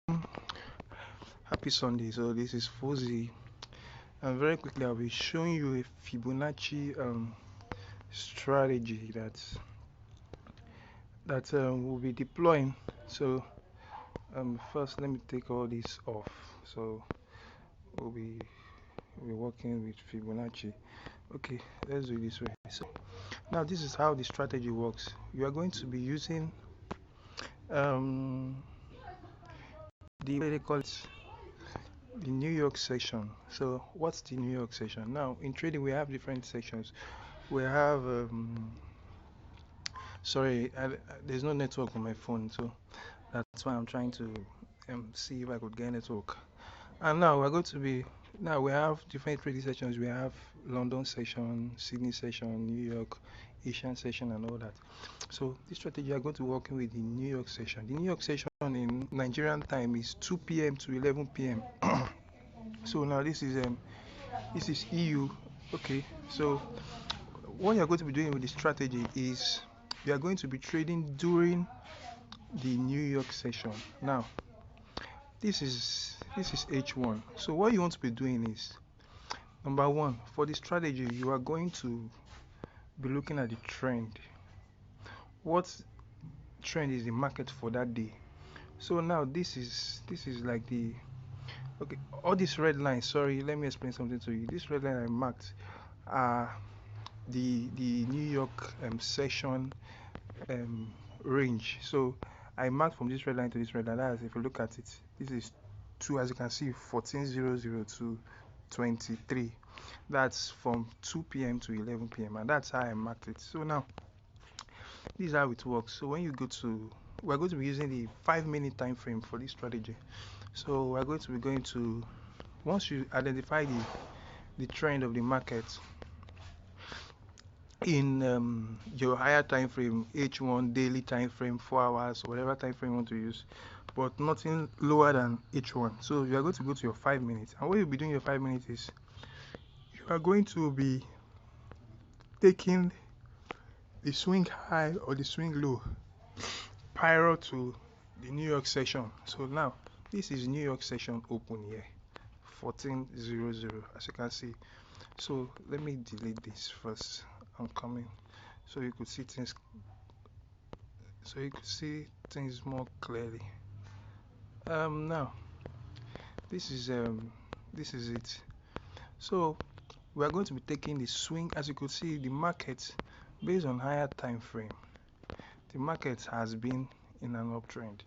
Happy Sunday. So this is Fozi, and very quickly I'll be showing you a Fibonacci strategy that we'll be deploying. So first let me take all this off. So we'll be working with Fibonacci. Okay, let's do it this way. So now this is how the strategy works. You are going to be using um the what they call it, the New York session. So what's the New York session? Now in trading we have different sections. We have sorry, there's no network on my phone, so that's why I'm trying to see if I could get network. And now we're going to be now we have different trading sessions. We have London session, Sydney session, New York, Asian session, and all that. So this strategy are going to work with the New York session. The New York session in Nigerian time is 2 p.m. to 11 p.m. So now this is EU. Okay, so what you're going to be doing with the strategy is you are going to be trading during the New York session. Now, this is H1. So what you want to be doing is number one, for the strategy, you are going to be looking at the trend. What trend is the market for that day? So now this is like the okay, all these red lines, sorry, let me explain something to you. This red line I marked are the New York session um, range. So I marked from this red line to this red line. That's if you look at it, this is two, as you can see, 1400 to 23. That's from 2 p.m. to 11 p.m. and that's how I marked it. So now this is how it works. So when you go to we're going to be using the 5-minute time frame for this strategy. So we're going to be going to once you identify the trend of the market in your higher time frame, H1 daily time frame, 4 hours, whatever time frame you want to use, but nothing lower than H1. So you are going to go to your 5 minutes, and what you'll be doing your 5 minutes is you are going to be taking the swing high or the swing low prior to the New York session. So now this is New York session open here, 1400, as you can see. So let me delete this first. I'm coming so you could see things more clearly. Now this is it. So we are going to be taking the swing. As you could see, the market based on higher time frame, the market has been in an uptrend.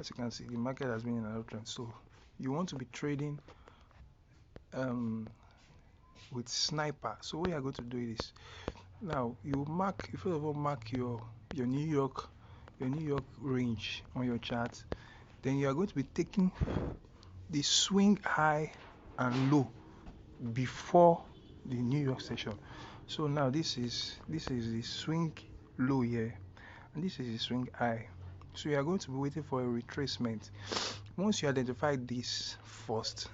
As you can see, the market has been in an uptrend. So you want to be trading with sniper. So what you are going to do is now you first of all mark your New York range on your chart. Then you are going to be taking the swing high and low before the New York session. So now this is the swing low here, and this is the swing high. So you are going to be waiting for a retracement. Once you identify this first,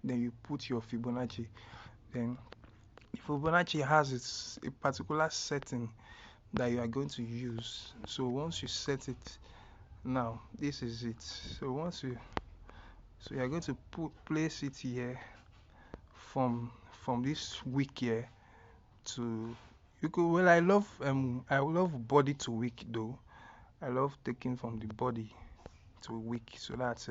then you put your Fibonacci. Then Fibonacci has a particular setting that you are going to use. So once you set it, now this is it. So you are going to place it here from this wick here to you could well I love body to wick though. I love taking from the body to wick. So that's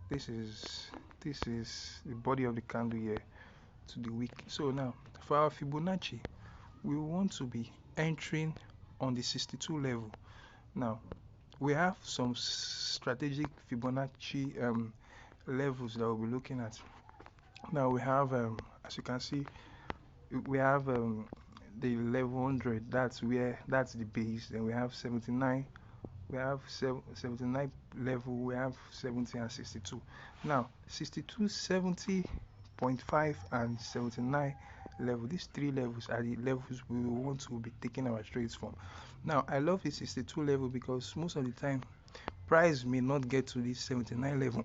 this is the body of the candle here to the wick. So now for our Fibonacci, we want to be entering on the 62 level. Now we have some strategic Fibonacci levels that we'll be looking at. Now we have as you can see, we have the level 100. That's the base. Then we have 79. We have 79 level. We have 70 and 62. Now 62, 70.5 and 79 level. These three levels are the levels we want to be taking our trades from. Now I love the 62 level because most of the time price may not get to this 79 level.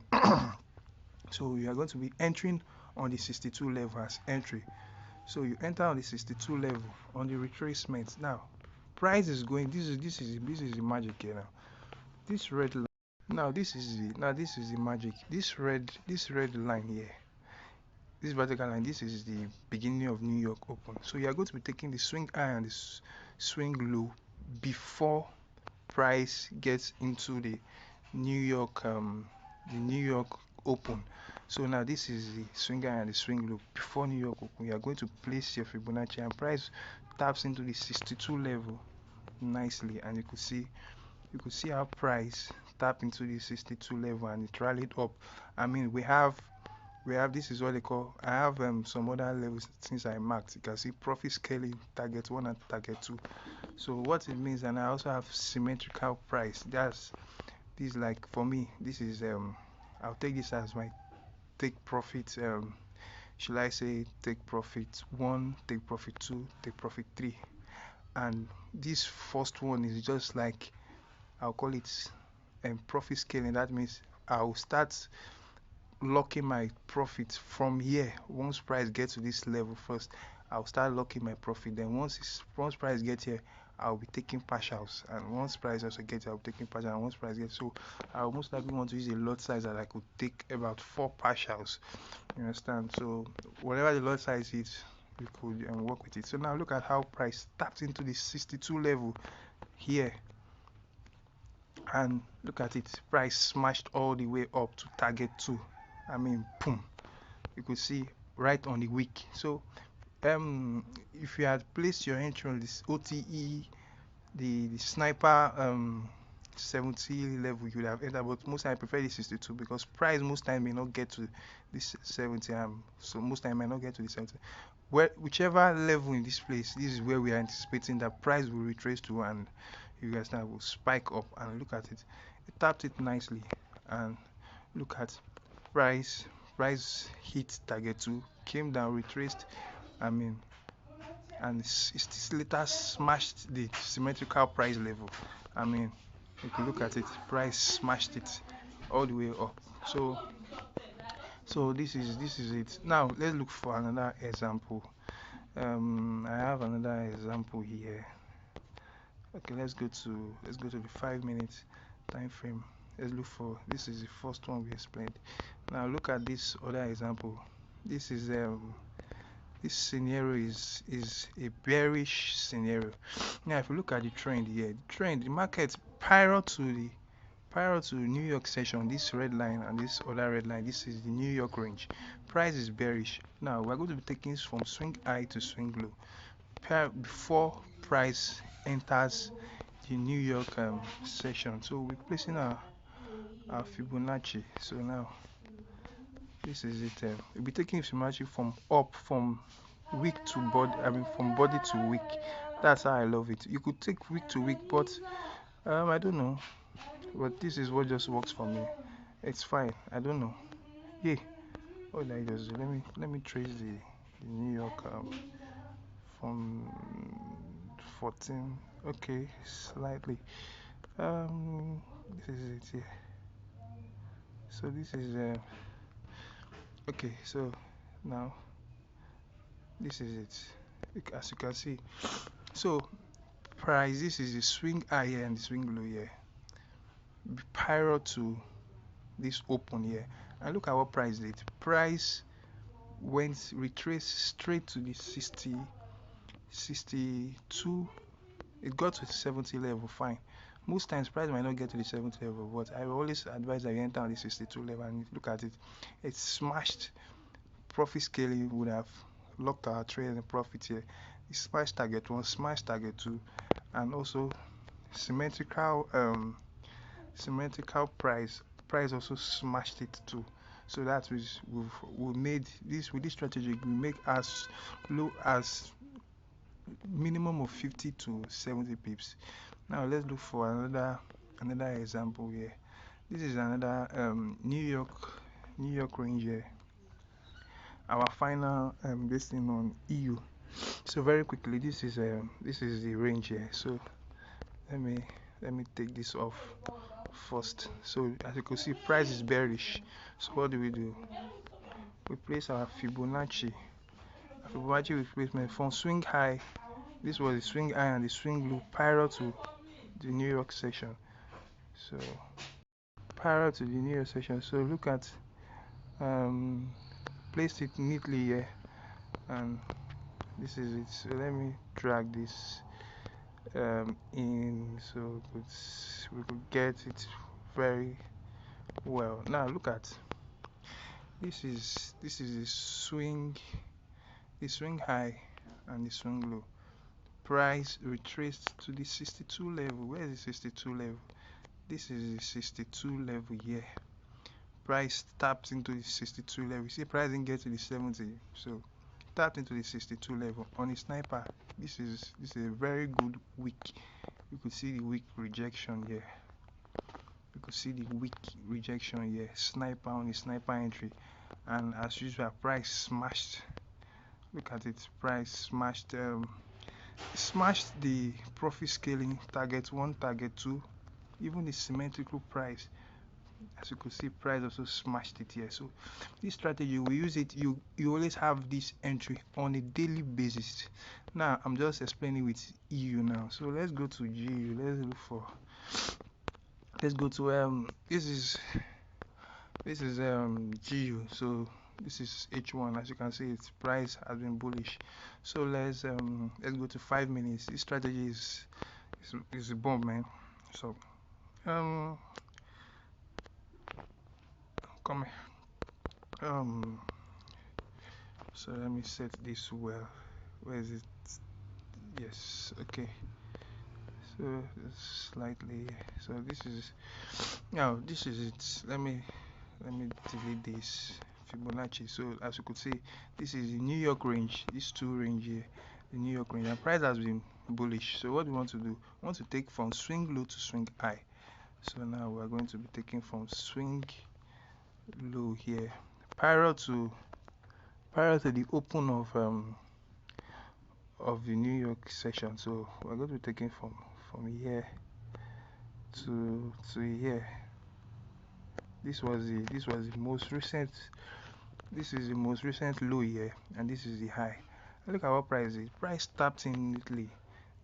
So you are going to be entering on the 62 level as entry. So you enter on the 62 level on the retracement. Now price is going, this is the magic here now. This red line Now this is the magic. This red line here, this vertical line, this is the beginning of New York Open. So you are going to be taking the swing high and the swing low before price gets into the New York Open. So now this is the swing high and the swing low before New York Open. You are going to place your Fibonacci and price taps into the 62 level nicely, and you could see how price tap into the 62 level and it rallied up. I mean, we have this is what they call, I have some other levels since I marked. You can see profit scaling target 1 and target 2. So what it means, and I also have symmetrical price. That's this, like for me, this is I'll take this as my take profit, should I say take profit 1, take profit 2, take profit 3. And this first one is just like, I'll call it profit scaling. That means I'll start locking my profit from here. Once price gets to this level first, I'll start locking my profit. Then once price gets here, I'll be taking partials, and once price also gets here, I'll be taking partials, and once price gets, so I'll most likely want to use a lot size that I could take about 4 partials. You understand? So whatever the lot size is, we could work with it. So now look at how price tapped into the 62 level here, and look at it, price smashed all the way up to target 2. I mean, boom, you could see right on the wick. So if you had placed your entry on this OTE, the sniper 70 level, you would have entered, but most time I prefer the 62 because price most time may not get to this 70, so most time may not get to the 70. Whichever level in this place, this is where we are anticipating that price will retrace to, and you guys now will spike up. And look at it, it tapped it nicely, and look at price hit target 2, came down, retraced, I mean, and it later smashed the symmetrical price level. I mean, if you look at it, price smashed it all the way up. So this is it. Now let's look for another example. I have another example here. Okay, let's go to the 5 minutes time frame. Let's look for, this is the first one we explained. Now look at this other example. This is this scenario is a bearish scenario. Now if you look at the trend here, the market prior to New York session, this red line and this other red line, this is the New York range. Price is bearish. Now we're going to be taking this from swing high to swing low before price enters the New York session. So we're placing our Fibonacci. So now this is it. We'll be taking Fibonacci from week to body. I mean from body to week. That's how I love it. You could take week to week, but I don't know. But this is what just works for me. It's fine. I don't know. Yeah. What did I just do? Let me trace the New York from 14. Okay, slightly. This is it here. So this is okay. So now this is it. As you can see. So price. This is the swing high here and the swing low here. Prior to this open here, and look at what price did. Price went retraced straight to the 62. It got to the 70 level, fine. Most times price might not get to the 70 level, but I always advise that you enter on the 62 level, and look at it, it smashed. Profit scaling would have locked our trade and profit here. It smashed target 1, smashed target 2, and also symmetrical price also smashed it too. So that is, we've made this, with this strategy we make as low as minimum of 50 to 70 pips. Now let's look for another example here. This is another New York range here. Our final this thing on EU. So very quickly, this is the range here. So let me take this off first. So as you can see, price is bearish. So what do? We place our Fibonacci replacement from swing high. This was the swing high and the swing low prior to the New York session. So parallel to the New York session. So look at place it neatly here, and this is it. So let me drag this in so we could get it very well. Now look at this is the swing high and the swing low. Price retraced to the 62 level. Where is the 62 level? This is the 62 level here. Price tapped into the 62 level. You see, price didn't get to the 70, so tapped into the 62 level on a sniper. This is a very good wick. You could see the wick rejection here. You could see the wick rejection here. Sniper on the sniper entry, and as usual, price smashed. Look at it. Price smashed the profit scaling target 1, target 2, even the symmetrical price. As you could see, price also smashed it here. So this strategy, we use it. You always have this entry on a daily basis. Now I'm just explaining with EU now. So let's go to GU. Let's go to this is GU. So this is H1. As you can see, its price has been bullish. So let's go to 5 minutes. This strategy is a bomb, man. So come here. So let me set this well. Where is it? Yes, okay. So slightly. So this is it. Let me delete this Fibonacci. So as you could see, this is the New York range. These two range here, the New York range. And price has been bullish. So what we want to do? We want to take from swing low to swing high. So now we are going to be taking from swing low here, parallel to the open of the New York session. So we're going to be taking from here to here. This was the most recent. This is the most recent low here, and this is the high. Look at what price is. Price tapped in neatly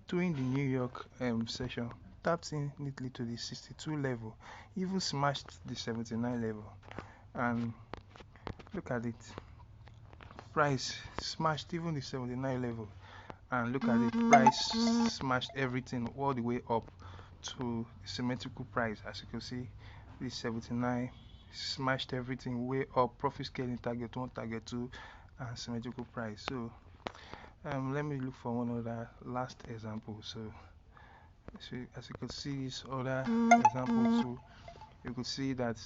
during the New York session. Tapped in neatly to the 62 level, even smashed the 79 level, and look at it. Price smashed even the 79 level, and look at it. Price smashed everything all the way up to the symmetrical price. As you can see, the 79 smashed everything way up. Profit scaling target 1, target 2, and symmetrical price. So let me look for one other last example. So as you could see, this other example too, you could see that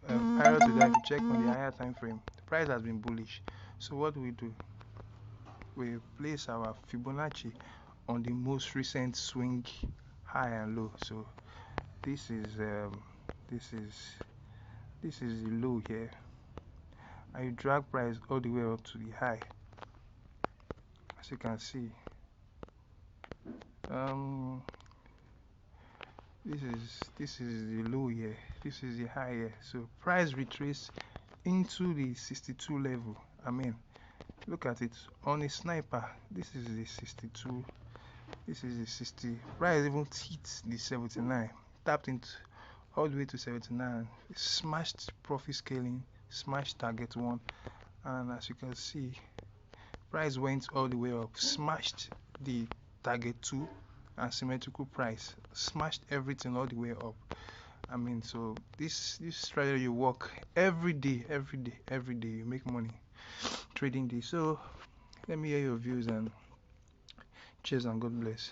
prior to that, if you check on the higher time frame, the price has been bullish. So what do? We place our Fibonacci on the most recent swing high and low. So this is the low here, and you drag price all the way up to the high. As you can see, this is the low here, this is the high here. So price retrace into the 62 level. I mean, look at it on a sniper. This is the 62, this is the 60. Price even hit the 79, tapped into all the way to 79, smashed profit scaling, smashed target 1, and as you can see, price went all the way up, smashed the target 2 and symmetrical price, smashed everything all the way up. I mean, so this strategy work every day. You make money trading this. So let me hear your views, and cheers and God bless.